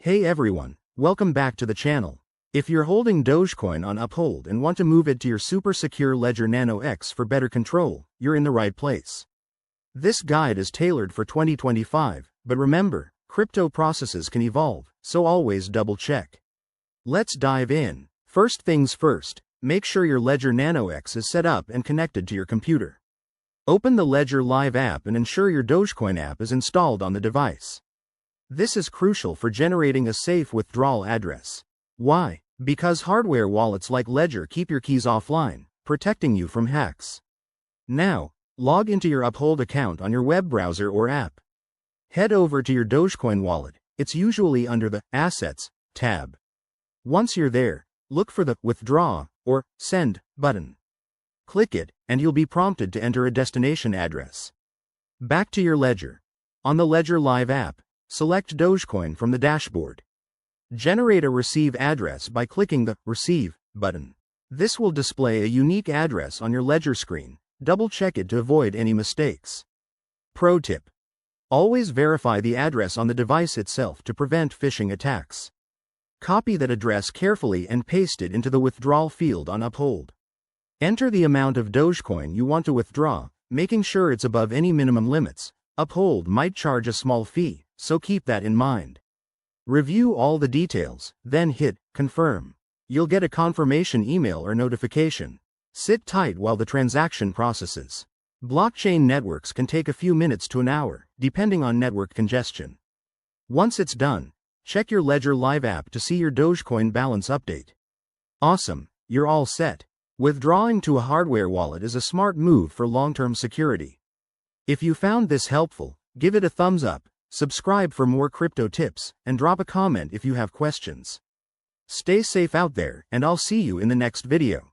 Hey everyone, welcome back to the channel. If you're holding Dogecoin on Uphold and want to move it to your super secure Ledger Nano X for better control, you're in the right place. This guide is tailored for 2025, but remember, crypto processes can evolve, so always double check. Let's dive in. First things first, make sure your Ledger Nano X is set up and connected to your computer. Open the Ledger Live app and ensure your Dogecoin app is installed on the device. This is crucial for generating a safe withdrawal address. Why? Because hardware wallets like Ledger keep your keys offline, protecting you from hacks. Now, log into your Uphold account on your web browser or app. Head over to your Dogecoin wallet, it's usually under the Assets tab. Once you're there, look for the Withdraw or Send button. Click it, and you'll be prompted to enter a destination address. Back to your Ledger. On the Ledger Live app, select Dogecoin from the dashboard. Generate a receive address by clicking the Receive button. This will display a unique address on your Ledger screen. Double-check it to avoid any mistakes. Pro tip: always verify the address on the device itself to prevent phishing attacks. Copy that address carefully and paste it into the withdrawal field on Uphold. Enter the amount of Dogecoin you want to withdraw, making sure it's above any minimum limits. Uphold might charge a small fee, so keep that in mind. Review all the details, then hit Confirm. You'll get a confirmation email or notification. Sit tight while the transaction processes. Blockchain networks can take a few minutes to an hour, depending on network congestion. Once it's done, check your Ledger Live app to see your Dogecoin balance update. Awesome, you're all set. Withdrawing to a hardware wallet is a smart move for long-term security. If you found this helpful, give it a thumbs up, subscribe for more crypto tips, and drop a comment if you have questions. Stay safe out there, and I'll see you in the next video.